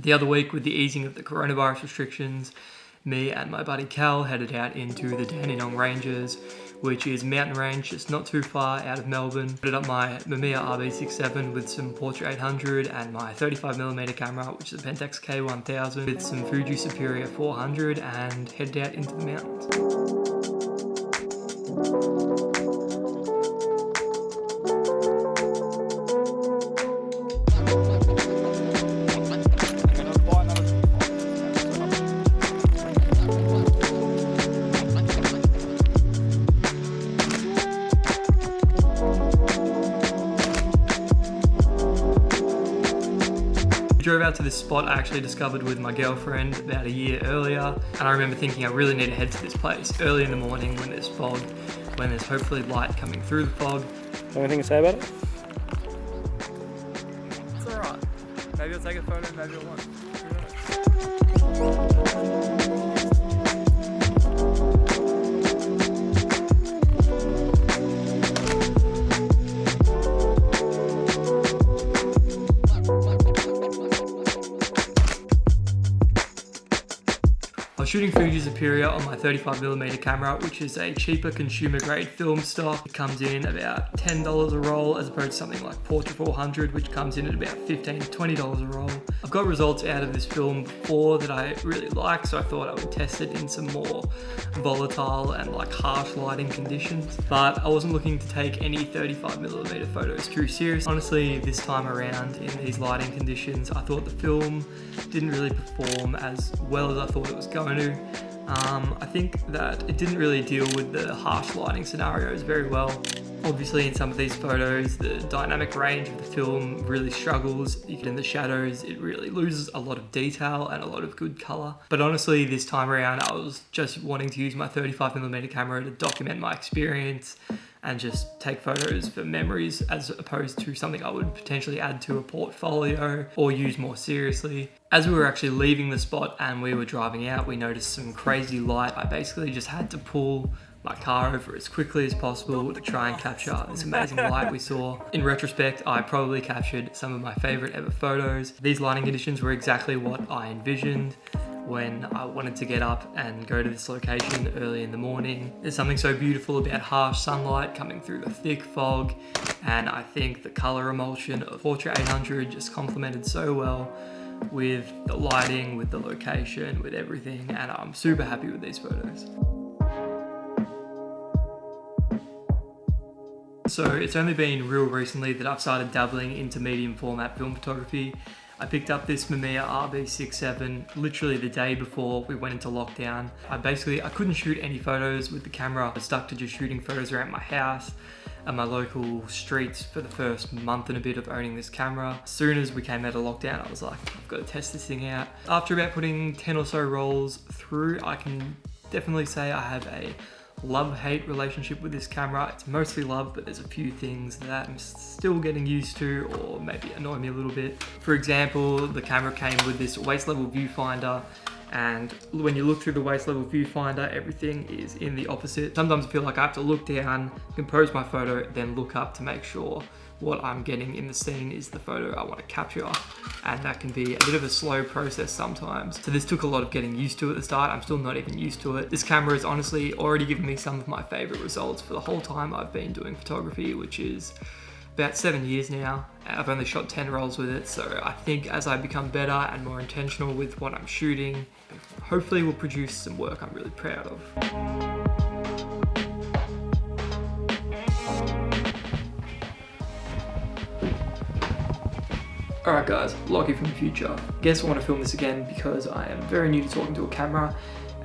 The other week, with the easing of the coronavirus restrictions, me and my buddy Cal headed out into the Dandenong Ranges, which is a mountain range just not too far out of Melbourne. Put up my Mamiya RB67 with some Portra 800 and my 35mm camera, which is a Pentax K1000 with some Fuji Superia 400, and headed out into the mountains. Drove out to this spot I actually discovered with my girlfriend about a year earlier, and I remember thinking I really need to head to this place early in the morning when there's fog, when there's hopefully light coming through the fog. Anything to say about it? It's alright. Maybe I'll take a photo, maybe I won't. I was shooting Fuji Superia on my 35mm camera, which is a cheaper consumer grade film stock. It comes in about $10 a roll as opposed to something like Portra 400, which comes in at about $15 to $20 a roll. I've got results out of this film before that I really like, so I thought I would test it in some more volatile and like harsh lighting conditions. But I wasn't looking to take any 35mm photos too serious. Honestly, this time around in these lighting conditions, I thought the film didn't really perform as well as I thought it was going to. I think that it didn't really deal with the harsh lighting scenarios very well. Obviously in some of these photos, the dynamic range of the film really struggles. In the shadows, it really loses a lot of detail and a lot of good color. But honestly, this time around, I was just wanting to use my 35mm camera to document my experience and just take photos for memories as opposed to something I would potentially add to a portfolio or use more seriously. As we were actually leaving the spot and we were driving out, we noticed some crazy light. I basically just had to pull my car over as quickly as possible to try and capture this amazing light we saw. In retrospect, I probably captured some of my favorite ever photos. These lighting conditions were exactly what I envisioned when I wanted to get up and go to this location early in the morning. There's something so beautiful about harsh sunlight coming through the thick fog, and I think the color emulsion of Portra 800 just complemented so well with the lighting, with the location, with everything, and I'm super happy with these photos. So it's only been real recently that I've started dabbling into medium format film photography. I picked up this Mamiya RB67 literally the day before we went into lockdown. I couldn't shoot any photos with the camera. I was stuck to just shooting photos around my house and my local streets for the first month and a bit of owning this camera. As soon as we came out of lockdown, I was like, I've got to test this thing out. After about putting 10 or so rolls through, I can definitely say I have a love-hate relationship with this camera. It's mostly love, but there's a few things that I'm still getting used to or maybe annoy me a little bit. For example, the camera came with this waist level viewfinder, and when you look through the waist level viewfinder, everything is in the opposite. Sometimes I feel like I have to look down, compose my photo, then look up to make sure what I'm getting in the scene is the photo I want to capture, and that can be a bit of a slow process sometimes. So this took a lot of getting used to at the start. I'm still not even used to it. This camera has honestly already given me some of my favorite results for the whole time I've been doing photography, which is about 7 years now. I've only shot 10 rolls with it, so I think as I become better and more intentional with what I'm shooting, hopefully will produce some work I'm really proud of. Alright guys, Lockie from the future. Guess I want to film this again because I am very new to talking to a camera,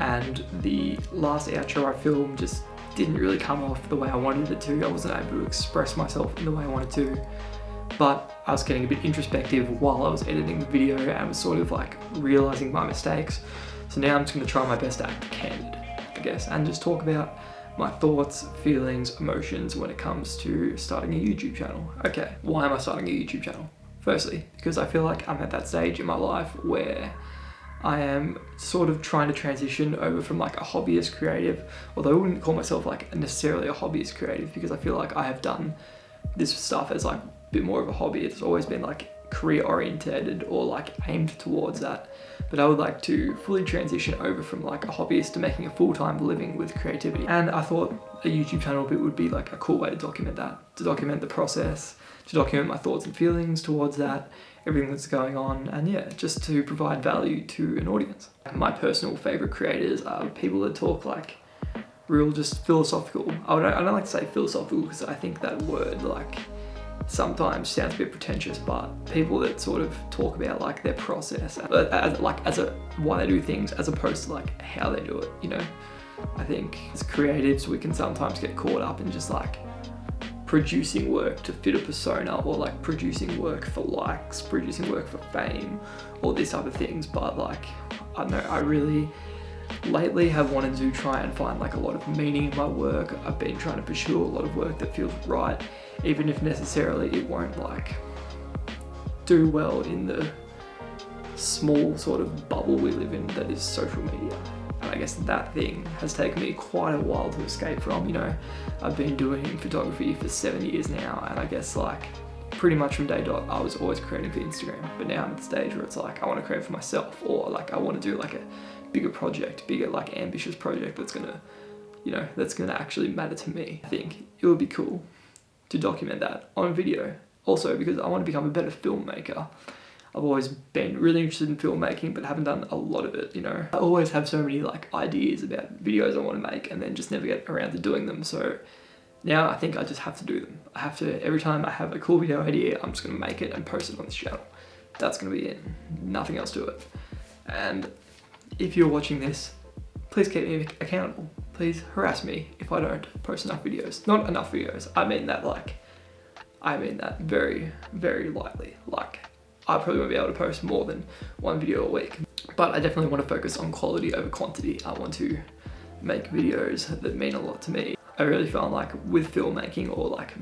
and the last outro I filmed just didn't really come off the way I wanted it to. I wasn't able to express myself in the way I wanted to, but I was getting a bit introspective while I was editing the video and was sort of like realizing my mistakes. So now I'm just going to try my best to act candid, I guess, and just talk about my thoughts, feelings, emotions when it comes to starting a YouTube channel. Okay, why am I starting a YouTube channel? Firstly, because I feel like I'm at that stage in my life where I am sort of trying to transition over from like a hobbyist creative, although I wouldn't call myself like necessarily a hobbyist creative because I feel like I have done this stuff as like a bit more of a hobby. It's always been like career orientated or like aimed towards that. But I would like to fully transition over from like a hobbyist to making a full-time living with creativity. And I thought a YouTube channel would be like a cool way to document that, to document the process, to document my thoughts and feelings towards that, everything that's going on, and yeah, just to provide value to an audience. My personal favorite creators are people that talk like real just philosophical. I don't like to say philosophical because I think that word like sometimes sounds a bit pretentious, but people that sort of talk about like their process, why they do things as opposed to like how they do it, you know? I think as creatives we can sometimes get caught up in just like producing work to fit a persona, or like producing work for likes, producing work for fame, all these type of things. But like, I don't know, I really lately have wanted to try and find like a lot of meaning in my work. I've been trying to pursue a lot of work that feels right, even if necessarily it won't like do well in the small sort of bubble we live in that is social media. And I guess that thing has taken me quite a while to escape from, you know. I've been doing photography for 7 years now, and I guess like pretty much from day dot I was always creating for Instagram, but now I'm at the stage where it's like I want to create for myself, or like I want to do like a bigger project, bigger like ambitious project that's gonna, you know, that's gonna actually matter to me. I think it would be cool to document that on video, also because I want to become a better filmmaker. I've always been really interested in filmmaking, but haven't done a lot of it, you know. I always have so many like ideas about videos I want to make and then just never get around to doing them. So now I think I just have to do them. I have to, every time I have a cool video idea, I'm just gonna make it and post it on this channel. That's gonna be it, nothing else to it. And if you're watching this, please keep me accountable. Please harass me if I don't post enough videos. Not enough videos, I mean that very, very lightly. Like, I probably won't be able to post more than one video a week, but I definitely want to focus on quality over quantity. I want to make videos that mean a lot to me. I really feel like with filmmaking or like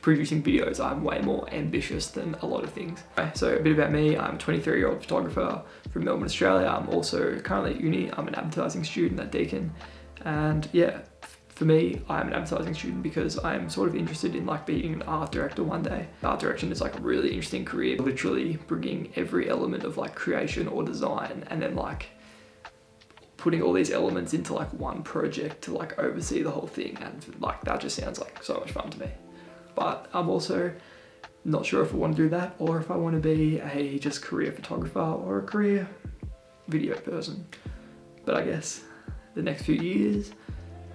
producing videos, I'm way more ambitious than a lot of things. So a bit about me, I'm a 23-year-old photographer from Melbourne, Australia. I'm also currently at uni. I'm an advertising student at Deakin. And yeah, for me, I'm an advertising student because I'm sort of interested in like being an art director one day. Art direction is like a really interesting career, literally bringing every element of like creation or design and then like putting all these elements into like one project to like oversee the whole thing, and like that just sounds like so much fun to me. But I'm also not sure if I want to do that or if I want to be a just career photographer or a career video person. But I guess the next few years,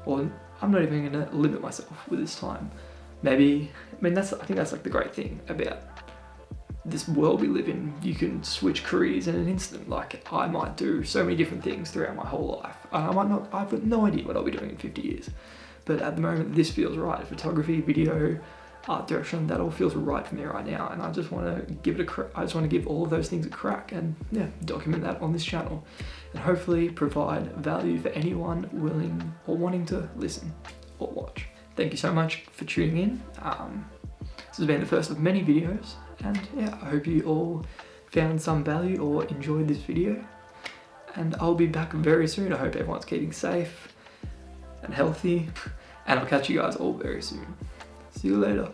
or I'm not even gonna limit myself with this time. Maybe, I mean I think that's like the great thing about this world we live in. You can switch careers in an instant. Like I might do so many different things throughout my whole life. I might not, I've got no idea what I'll be doing in 50 years. But at the moment this feels right. Photography, video, art direction, that all feels right for me right now. And I just want to give it I just want to give all of those things a crack and yeah, document that on this channel. And hopefully provide value for anyone willing or wanting to listen or watch. Thank you so much for tuning in. This has been the first of many videos. And yeah, I hope you all found some value or enjoyed this video. And I'll be back very soon. I hope everyone's keeping safe and healthy. And I'll catch you guys all very soon. See you later.